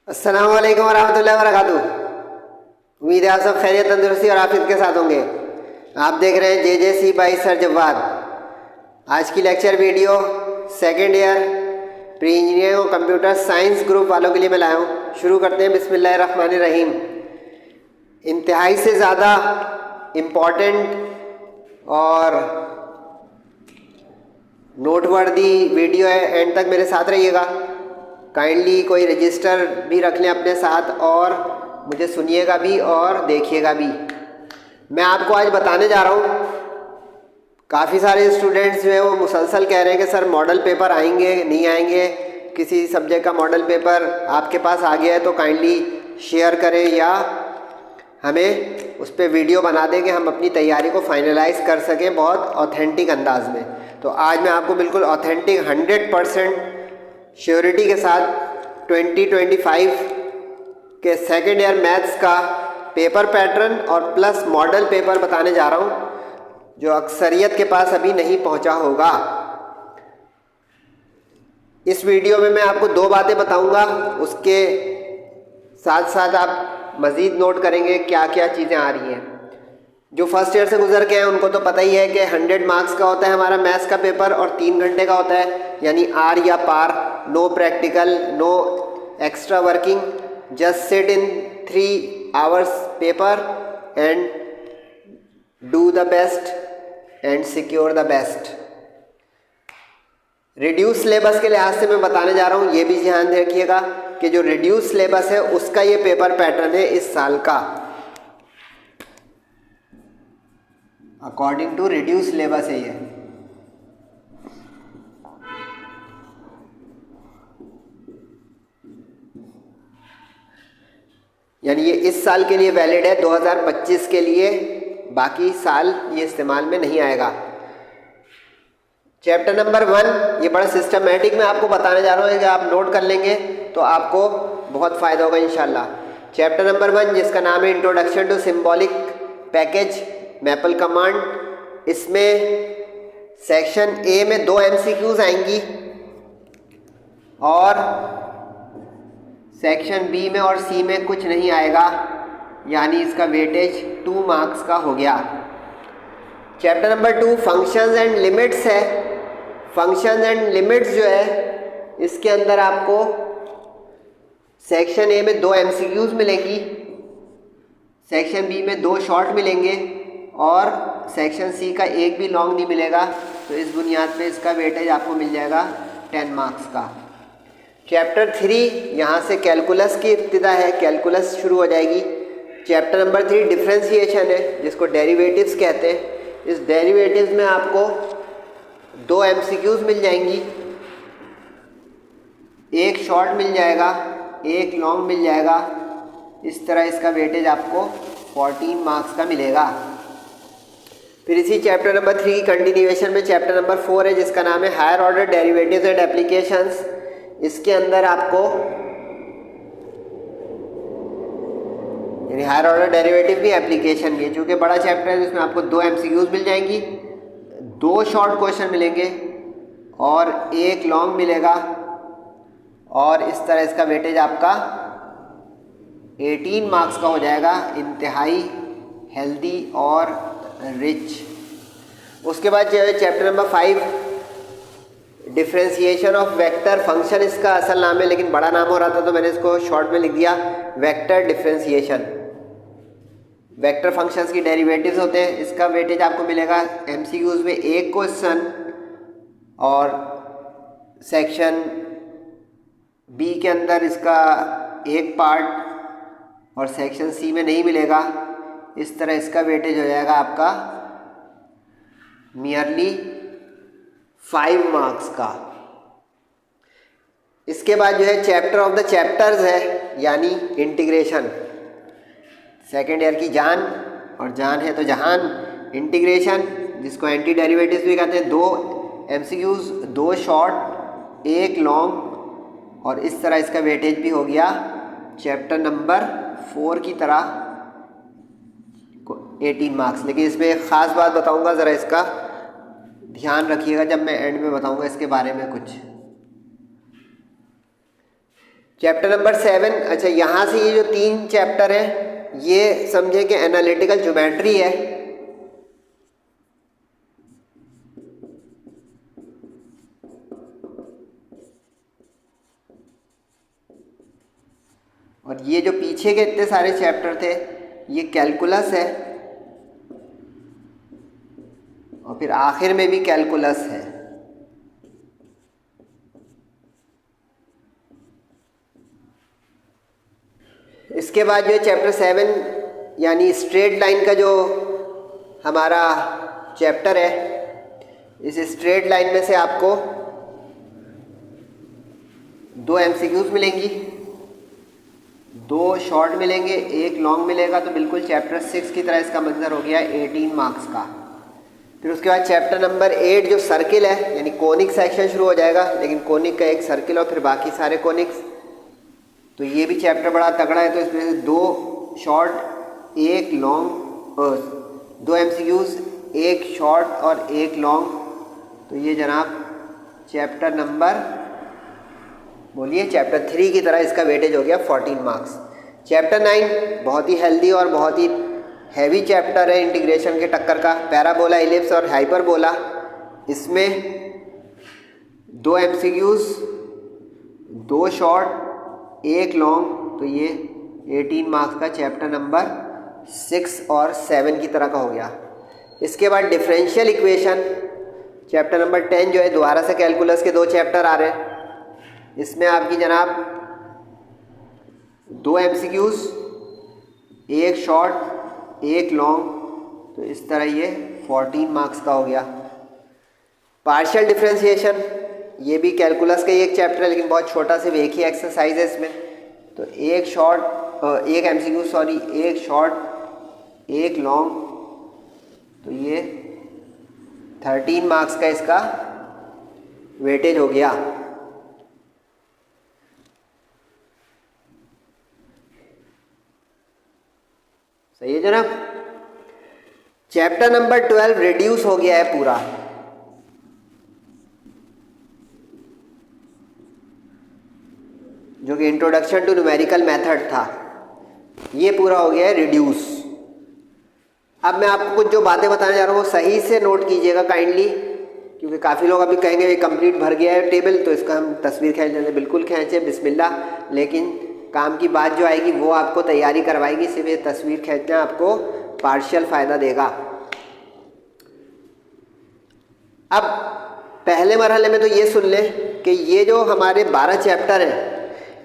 अस्सलाम वालेकुम वरहमतुल्लाहि वबरकातुहू। उम्मीद है आप सब खैरियत, तंदुरुस्ती और आफियत के साथ होंगे। आप देख रहे हैं JJC बाई सर जवाद। आज की lecture video second year pre engineering और कंप्यूटर साइंस ग्रुप वालों के लिए मैं लाया हूँ। शुरू करते हैं बिस्मिल्लाहिर्रहमानिर्रहीम। इंतहाई से ज़्यादा इम्पॉर्टेंट और नोटवर्दी वीडियो है, एंड तक मेरे साथ रहिएगा। काइंडली कोई रजिस्टर भी रख लें अपने साथ और मुझे सुनिएगा भी और देखिएगा भी। मैं आपको आज बताने जा रहा हूँ, काफ़ी सारे स्टूडेंट्स जो है वो मुसलसल कह रहे हैं कि सर मॉडल पेपर आएंगे नहीं आएंगे, किसी सब्जेक्ट का मॉडल पेपर आपके पास आ गया है तो काइंडली शेयर करें या हमें उस पर वीडियो बना दें कि हम अपनी तैयारी को फाइनलाइज कर सकें बहुत ऑथेंटिक अंदाज में। तो आज मैं आपको बिल्कुल ऑथेंटिक 100% श्योरिटी के साथ 2025 के सेकेंड ईयर मैथ्स का पेपर पैटर्न और प्लस मॉडल पेपर बताने जा रहा हूँ, जो अक्सरियत के पास अभी नहीं पहुँचा होगा। इस वीडियो में मैं आपको दो बातें बताऊँगा, उसके साथ साथ आप मज़ीद नोट करेंगे क्या क्या चीज़ें आ रही हैं। जो फर्स्ट ईयर से गुजर के हैं उनको तो पता ही है कि 100 मार्क्स का होता है हमारा मैथ्स का पेपर और 3 घंटे का होता है, यानी आर या पार, no practical, no extra working, just sit in 3 hours paper and do the best and secure the best. Reduce syllabus के लिहाज से मैं बताने जा रहा हूँ, ये भी ध्यान रखिएगा कि जो रिड्यूस सिलेबस है उसका ये पेपर पैटर्न है इस साल का, अकॉर्डिंग टू रिड्यूस सिलेबस है ये। यानी ये इस साल के लिए वैलिड है, 2025 के लिए, बाकी साल ये इस्तेमाल में नहीं आएगा। चैप्टर नंबर 1 ये बड़ा सिस्टमेटिक मैं आपको बताने जा रहा हूँ कि आप नोट कर लेंगे तो आपको बहुत फ़ायदा होगा इंशाल्लाह। चैप्टर नंबर 1 जिसका नाम है introduction to symbolic package Maple command, इसमें सेक्शन ए में 2 MCQs आएंगी और सेक्शन बी में और सी में कुछ नहीं आएगा, यानी इसका वेटेज 2 मार्क्स का हो गया। Chapter number 2 functions and limits है। फंक्शंस एंड लिमिट्स जो है इसके अंदर आपको सेक्शन ए में 2 MCQs मिलेंगी, सेक्शन बी में 2 शॉर्ट मिलेंगे और सेक्शन सी का एक भी लॉन्ग नहीं मिलेगा। तो इस बुनियाद पे इसका वेटेज आपको मिल जाएगा 10 मार्क्स का। चैप्टर 3 यहाँ से कैलकुलस की इब्तिदा है, कैलकुलस शुरू हो जाएगी। चैप्टर नंबर 3 डिफरेंशिएशन है, जिसको डेरिवेटिव्स कहते हैं। इस डेरिवेटिव्स में आपको 2 MCQs मिल जाएंगी, एक शॉर्ट मिल जाएगा, एक लॉन्ग मिल जाएगा। इस तरह इसका वेटेज आपको 14 मार्क्स का मिलेगा। फिर इसी चैप्टर नंबर 3 की कंटिन्यूएशन में चैप्टर नंबर 4 है, जिसका नाम है higher order derivatives and applications. इसके अंदर आपको यानी हायर ऑर्डर डेरिवेटिव भी एप्लीकेशन भी है, चूँकि बड़ा चैप्टर है, जिसमें आपको 2 MCQs मिल जाएंगी, 2 शॉर्ट क्वेश्चन मिलेंगे और एक लॉन्ग मिलेगा। और इस तरह इसका वेटेज आपका 18 मार्क्स का हो जाएगा, इंतहाई हेल्दी और रिच। उसके बाद जो है chapter number 5 differentiation of vector function, इसका असल नाम है लेकिन बड़ा नाम हो रहा था तो मैंने इसको शॉर्ट में लिख दिया वेक्टर डिफरेंशिएशन। वेक्टर फंक्शंस की डेरिवेटिव्स होते हैं, इसका वेटेज आपको मिलेगा MCQs में एक क्वेश्चन और सेक्शन बी के अंदर इसका एक पार्ट और सेक्शन सी में नहीं मिलेगा। इस तरह इसका वेटेज हो जाएगा आपका नियरली 5 मार्क्स का। इसके बाद जो है चैप्टर ऑफ द चैप्टर्स है, यानी इंटीग्रेशन। सेकेंड ईयर की जान, और जान है तो जहान। इंटीग्रेशन जिसको एंटी डेरिवेटिव्स भी कहते हैं, 2 MCQs, 2 शॉर्ट, एक लॉन्ग, और इस तरह इसका वेटेज भी हो गया चैप्टर नंबर 4 की तरह 18 मार्क्स। लेकिन इसमें एक ख़ास बात बताऊंगा, ज़रा इसका ध्यान रखिएगा जब मैं एंड में बताऊंगा इसके बारे में कुछ। Chapter number 7। अच्छा, यहाँ से ये जो 3 चैप्टर हैं ये समझे कि एनालिटिकल ज्योमेट्री है। और ये जो पीछे के इतने सारे चैप्टर थे ये कैलकुलस है, और फिर आखिर में भी कैलकुलस है। इसके बाद जो है चैप्टर 7 यानी स्ट्रेट लाइन का जो हमारा चैप्टर है, इस स्ट्रेट लाइन में से आपको 2 MCQs मिलेंगी, 2 शॉर्ट मिलेंगे, 1 लॉन्ग मिलेगा। तो बिल्कुल चैप्टर 6 की तरह इसका मंजर हो गया 18 मार्क्स का। फिर उसके बाद चैप्टर नंबर 8 जो सर्किल है यानी कोनिक सेक्शन शुरू हो जाएगा, लेकिन कोनिक का एक सर्किल और फिर बाकी सारे कोनिक्स। तो ये भी चैप्टर बड़ा तगड़ा है। तो इसमें से 2 शॉर्ट 1 लॉन्ग, 2 MCQs 1 शॉर्ट और 1 लॉन्ग। तो ये जनाब चैप्टर नंबर बोलिए चैप्टर 3 की तरह इसका वेटेज हो गया 14 मार्क्स। चैप्टर 9 बहुत ही हेल्दी और बहुत ही हैवी चैप्टर है इंटीग्रेशन के टक्कर का, पैराबोला, इलिप्स और हाइपरबोला। इसमें 2 MCQs 2 शॉर्ट 1 लॉन्ग। तो ये 18 मार्क्स का चैप्टर नंबर 6 और 7 की तरह का हो गया। इसके बाद डिफरेंशियल इक्वेशन चैप्टर नंबर 10 जो है दोबारा से कैलकुलस के 2 चैप्टर आ रहे हैं। इसमें आपकी जनाब 2 MCQs 1 शॉर्ट 1 लॉन्ग। तो इस तरह ये 14 मार्क्स का हो गया। पार्शियल डिफरेंशिएशन ये भी कैलकुलस का ही एक चैप्टर है, लेकिन बहुत छोटा सा एक ही एक्सरसाइज है इसमें। तो 1 MCQ 1 शॉर्ट 1 लॉन्ग। तो ये 13 मार्क्स का इसका वेटेज हो गया। सही है जनाब। चैप्टर नंबर 12 रिड्यूस हो गया है पूरा। जो कि इंट्रोडक्शन टू न्यूमेरिकल मेथड था, ये पूरा हो गया है रिड्यूस। अब मैं आपको कुछ जो बातें बताने जा रहा हूँ वो सही से नोट कीजिएगा काइंडली, क्योंकि काफ़ी लोग अभी कहेंगे ये कंप्लीट भर गया है टेबल, तो इसका हम तस्वीर खींच लेते। बिल्कुल खींचे, बिस्मिल्लाह। लेकिन काम की बात जो आएगी वो आपको तैयारी करवाएगी, सिर्फ ये तस्वीर खींचना आपको पार्शियल फ़ायदा देगा। अब पहले मरहले में तो ये सुन लें कि ये जो हमारे 12 चैप्टर हैं,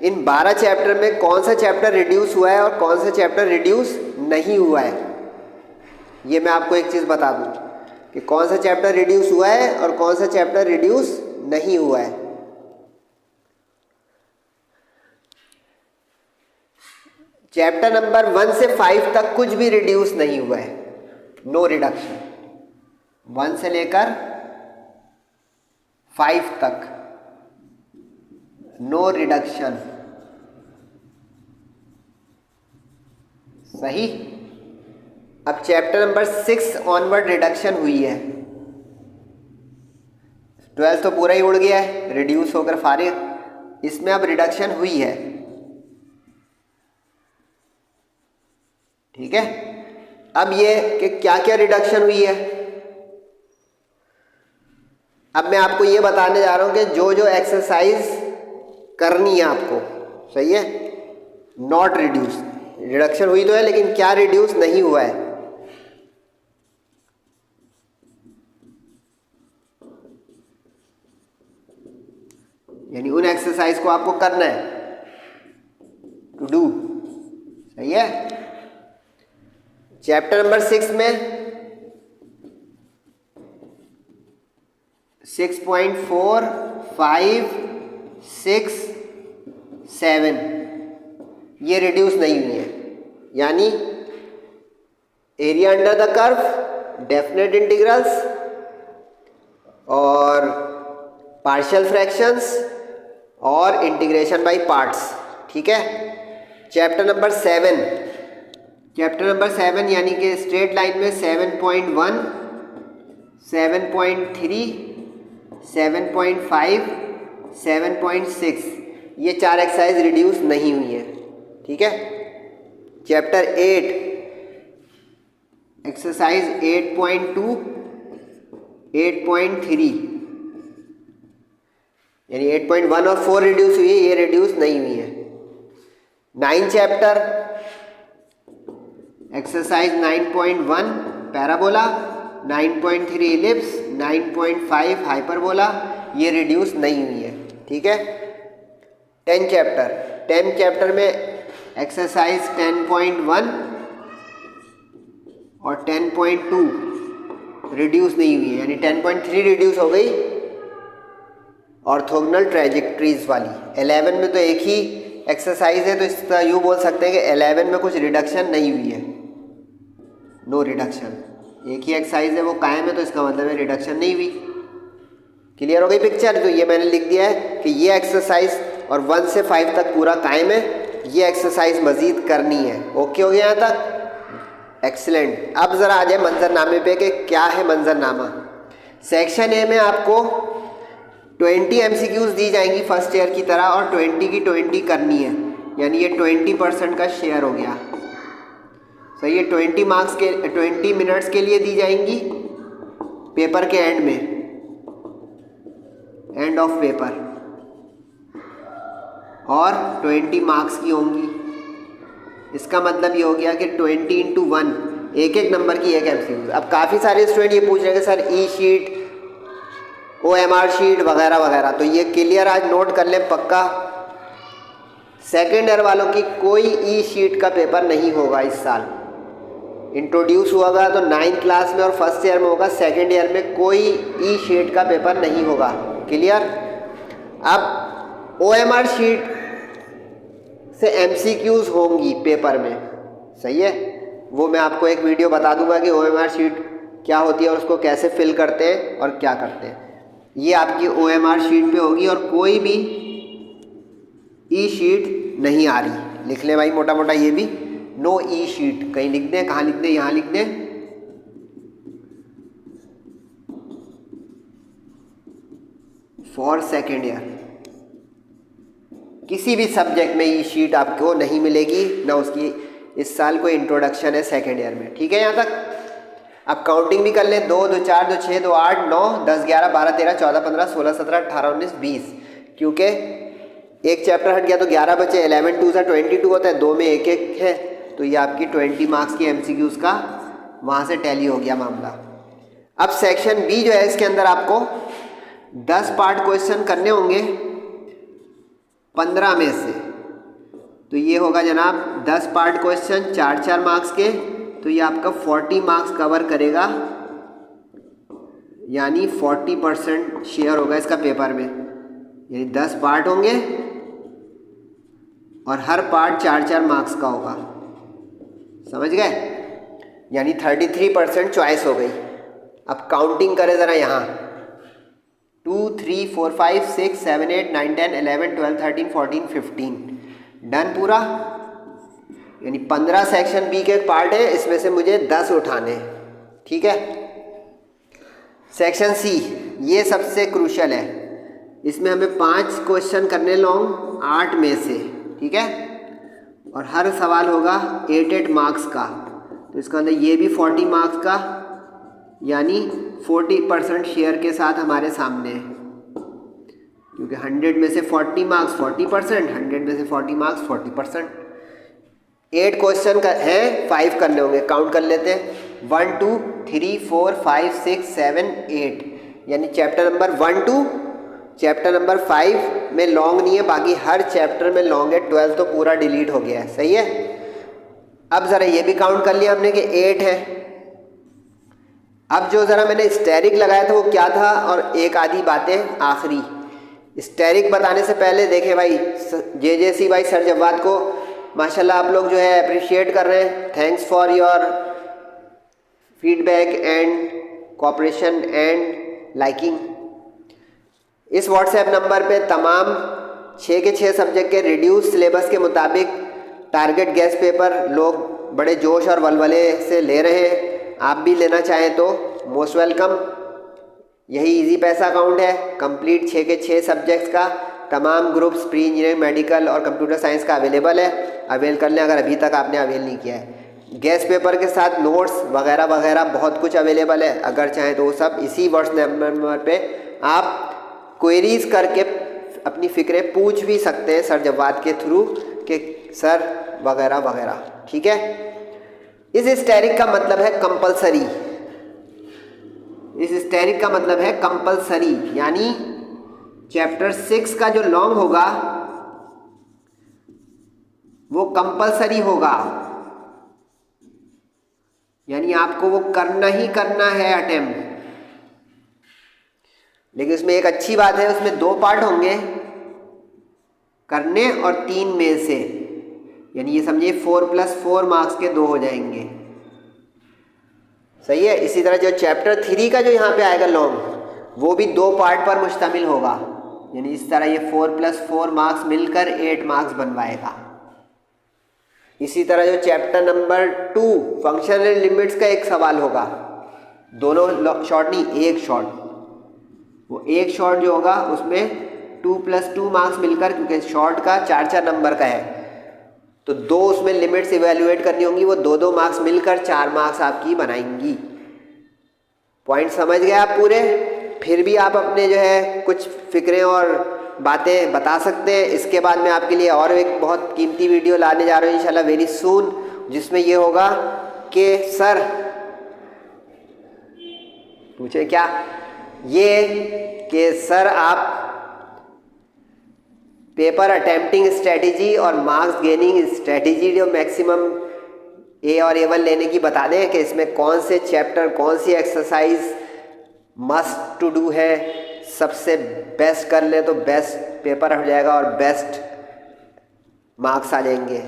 इन 12 चैप्टर में कौन सा चैप्टर रिड्यूस हुआ है और कौन सा चैप्टर रिड्यूस नहीं हुआ है। ये मैं आपको एक चीज़ बता दूं कि कौन सा चैप्टर रिड्यूस हुआ है और कौन सा चैप्टर रिड्यूस नहीं हुआ है। चैप्टर नंबर 1 से 5 तक कुछ भी रिड्यूस नहीं हुआ है, नो रिडक्शन। 1 से लेकर 5 तक नो रिडक्शन। सही। अब चैप्टर नंबर 6 ऑनवर्ड रिडक्शन हुई है। 12 तो पूरा ही उड़ गया है, रिड्यूस होकर फारिग। इसमें अब रिडक्शन हुई है। ठीक है। अब ये कि क्या क्या रिडक्शन हुई है, अब मैं आपको ये बताने जा रहा हूं कि जो जो एक्सरसाइज करनी है आपको, सही है, नॉट रिड्यूस। रिडक्शन हुई तो है लेकिन क्या रिड्यूस नहीं हुआ है। यानी उन एक्सरसाइज को आपको करना है, टू डू। सही है। चैप्टर नंबर 6 में 6.4, 5, 6, 7 ये रिड्यूस नहीं हुई है। यानी area under the curve, definite integrals और पार्शियल फ्रैक्शंस और इंटीग्रेशन बाय पार्ट्स। ठीक है। चैप्टर नंबर 7 यानी कि स्ट्रेट लाइन में 7.1, 7.3, 7.5, 7.6 ये 4 एक्सरसाइज रिड्यूस नहीं हुई है। ठीक है, चैप्टर 8 एक्सरसाइज 8.2 8.3 यानी 8.1 और 4 रिड्यूस हुई है, ये रिड्यूस नहीं हुई है। 9 chapter exercise 9.1 parabola, 9.3 ellipse, 9.5 hyperbola, ये रिड्यूस नहीं हुई है। ठीक है, 10 चैप्टर में एक्सरसाइज 10.1 और 10.2 रिड्यूस नहीं हुई है, यानी 10.3 रिड्यूस हो गई ऑर्थोगोनल ट्रैजेक्टरीज वाली। 11 में तो एक ही एक्सरसाइज है, तो इसका यूँ बोल सकते हैं कि 11 में कुछ रिडक्शन नहीं हुई है, नो रिडक्शन। एक ही एक्सरसाइज है वो कायम है, तो इसका मतलब है रिडक्शन नहीं हुई। क्लियर हो गई पिक्चर? तो ये मैंने लिख दिया है कि ये एक्सरसाइज और 1 से 5 तक पूरा कायम है, ये एक्सरसाइज मज़ीद करनी है। ओके हो गया यहाँ तक? एक्सीलेंट। अब ज़रा आ जाए मंजरनामे पे कि क्या है मंजरनामा। सेक्शन ए में आपको 20 MCQs दी जाएंगी फर्स्ट ईयर की तरह, और 20 की 20 करनी है, यानी ये 20% का शेयर हो गया। सही है, 20 मार्क्स के 20 मिनट्स के लिए दी जाएंगी पेपर के एंड में, एंड ऑफ पेपर, और 20 मार्क्स की होंगी। इसका मतलब ये हो गया कि 20 × 1, एक नंबर की एक MCQ। अब काफ़ी सारे स्टूडेंट ये पूछ रहे हैं कि सर ई शीट, OMR शीट वगैरह वगैरह, तो ये क्लियर आज नोट कर लें पक्का। सेकेंड ईयर वालों की कोई ई शीट का पेपर नहीं होगा इस साल। इंट्रोड्यूस हुआ तो 9th क्लास में और फर्स्ट ईयर में होगा, सेकेंड ईयर में कोई ई शीट का पेपर नहीं होगा। क्लियर? अब OMR शीट से MCQs होंगी पेपर में। सही है, वो मैं आपको एक वीडियो बता दूंगा कि OMR शीट क्या होती है और उसको कैसे फिल करते हैं और क्या करते हैं। ये आपकी OMR शीट पे होगी और कोई भी ई शीट नहीं आ रही। लिख ले भाई मोटा मोटा ये भी, नो ई शीट। कहीं लिख दें, कहाँ लिख दें? यहाँ लिख दें, फॉर सेकेंड ईयर। किसी भी सब्जेक्ट में ई शीट आपको नहीं मिलेगी, ना उसकी इस साल कोई इंट्रोडक्शन है सेकेंड ईयर में। ठीक है यहाँ तक? अब काउंटिंग भी कर लें, 2 2 4 2 6 2 8 9 10 11 12 13 14 15 16 17 18 19 20, क्योंकि एक चैप्टर हट गया तो 11 बचे। 11 2 से 22 होता है, 2 में एक एक है, तो ये आपकी 20 मार्क्स की MCQs का वहाँ से टैली हो गया मामला। अब सेक्शन बी जो है, इसके अंदर आपको 10 पार्ट क्वेश्चन करने होंगे 15 में से। तो ये होगा जनाब 10 पार्ट क्वेश्चन 4-4 मार्क्स के, तो ये आपका 40 मार्क्स कवर करेगा, यानी 40% शेयर होगा इसका पेपर में। यानी 10 पार्ट होंगे और हर पार्ट 4-4 मार्क्स का होगा। समझ गए? यानी 33% चॉइस हो गई। अब काउंटिंग करें ज़रा यहाँ, 2 3 4 5 6 7 8 9 10 11 12 13 14 15 डन पूरा। यानी 15 सेक्शन बी के पार्ट है, इसमें से मुझे 10 उठाने हैं। ठीक है। सेक्शन सी, ये सबसे क्रूशल है, इसमें हमें 5 क्वेश्चन करने लॉन्ग 8 में से। ठीक है, और हर सवाल होगा 8 मार्क्स का, तो इसका अंदर ये भी 40 मार्क्स का, यानी 40% शेयर के साथ हमारे सामने है, क्योंकि 100 में से 40 मार्क्स 40%, 100 में से 40 मार्क्स 40%। 8 क्वेश्चन का है, 5 करने होंगे। काउंट कर लेते हैं, 1 2 3 4 5 6 7 8, यानी चैप्टर नंबर 1 2 चैप्टर नंबर 5 में लॉन्ग नहीं है, बाकी हर चैप्टर में लॉन्ग है। 12 तो पूरा डिलीट हो गया है। सही है। अब ज़रा ये भी काउंट कर लिया हमने कि 8 है। अब जो ज़रा मैंने स्टेरिक लगाया था वो क्या था, और एक आधी बातें आखिरी। स्टेरिक बताने से पहले देखें भाई, JJC भाई सर जवाद को माशाल्लाह आप लोग जो है अप्रिशिएट कर रहे हैं। Thanks for your feedback and cooperation and liking. इस व्हाट्सएप नंबर पे तमाम 6 के 6 सब्जेक्ट के रिड्यूस सिलेबस के मुताबिक टारगेट गेस्ट पेपर लोग बड़े जोश और वलवले से ले रहे हैं। आप भी लेना चाहें तो मोस्ट वेलकम। यही इजी पैसा अकाउंट है, कंप्लीट 6 के 6 सब्जेक्ट्स का तमाम ग्रुप्स प्री इंजीनियरिंग, मेडिकल और कंप्यूटर साइंस का अवेलेबल है, अवेल कर लें अगर अभी तक आपने अवेल नहीं किया है। गेस्ट पेपर के साथ नोट्स वगैरह वगैरह बहुत कुछ अवेलेबल है, अगर चाहें तो वो सब इसी व्हाट्सएप नंबर पे आप क्वेरीज करके अपनी फ़िक्रें पूछ भी सकते हैं सर जवाद के थ्रू कि सर वगैरह वगैरह। ठीक है, इस हिस्टेरिक का मतलब है कंपलसरी, इस हिस्टेरिक का मतलब है कंपलसरी, यानी चैप्टर 6 का जो लॉन्ग होगा वो कंपलसरी होगा, यानी आपको वो करना ही करना है अटेम्प्ट। लेकिन उसमें एक अच्छी बात है, उसमें 2 पार्ट होंगे करने और 3 में से, यानी ये समझिए 4+4 मार्क्स के 2 हो जाएंगे। सही है। इसी तरह जो चैप्टर 3 का जो यहाँ पे आएगा लॉन्ग वो भी 2 पार्ट पर मुश्तमिल होगा, यानी इस तरह ये 4+4 मार्क्स मिलकर 8 मार्क्स बनवाएगा। इसी तरह जो chapter number 2 function and limits का एक सवाल होगा, दोनों शॉर्ट नहीं, एक शॉर्ट, वो एक शॉर्ट जो होगा उसमें 2+2 मार्क्स मिलकर, क्योंकि शॉर्ट का 4-4 नंबर का है तो 2 उसमें लिमिट्स इवेल्युएट करनी होंगी, वो 2-2 मार्क्स मिलकर 4 मार्क्स आपकी बनाएंगी। पॉइंट समझ गए आप पूरे? फिर भी आप अपने जो है कुछ फिक्रें और बातें बता सकते हैं। इसके बाद मैं आपके लिए और एक बहुत कीमती वीडियो लाने जा रहा हूँ इंशाल्लाह वेरी सून, जिसमें ये होगा कि सर पूछे क्या, ये कि सर आप पेपर अटेम्प्टिंग स्ट्रेटजी और मार्क्स गेनिंग स्ट्रेटजी जो मैक्सिमम ए और A1 लेने की बता दें कि इसमें कौन से चैप्टर, कौन सी एक्सरसाइज मस्ट टू डू है, सबसे बेस्ट कर ले तो बेस्ट पेपर हो जाएगा और बेस्ट मार्क्स आ जाएंगे।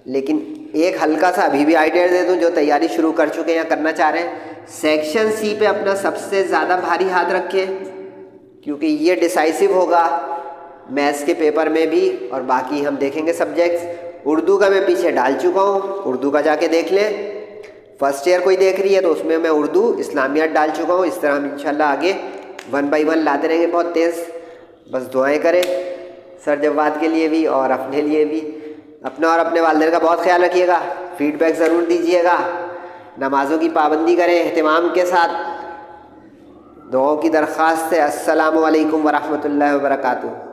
लेकिन एक हल्का सा अभी भी आइडिया दे दूं, जो तैयारी शुरू कर चुके हैं या करना चाह रहे हैं, सेक्शन सी पे अपना सबसे ज़्यादा भारी हाथ रखें, क्योंकि ये डिसाइसिव होगा मैथ्स के पेपर में भी, और बाकी हम देखेंगे सब्जेक्ट्स। उर्दू का मैं पीछे डाल चुका हूँ, उर्दू का जाके देख लें। फर्स्ट ईयर कोई देख रही है तो उसमें मैं उर्दू इस्लामियात डाल चुका हूँ। इस तरह हम इंशाल्लाह आगे 1 बाय 1 लाते रहेंगे बहुत तेज़। बस दुआएं करें सर जवाद के लिए भी और अपने लिए भी। अपना और अपने वालिदैन का बहुत ख्याल रखिएगा, फीडबैक ज़रूर दीजिएगा, नमाज़ों की पाबंदी करें एहतिमाम के साथ। दुआओं की दरख्वास्त है। अस्सलामु अलैकुम वरहमतुल्लाहि वबरकातुहू।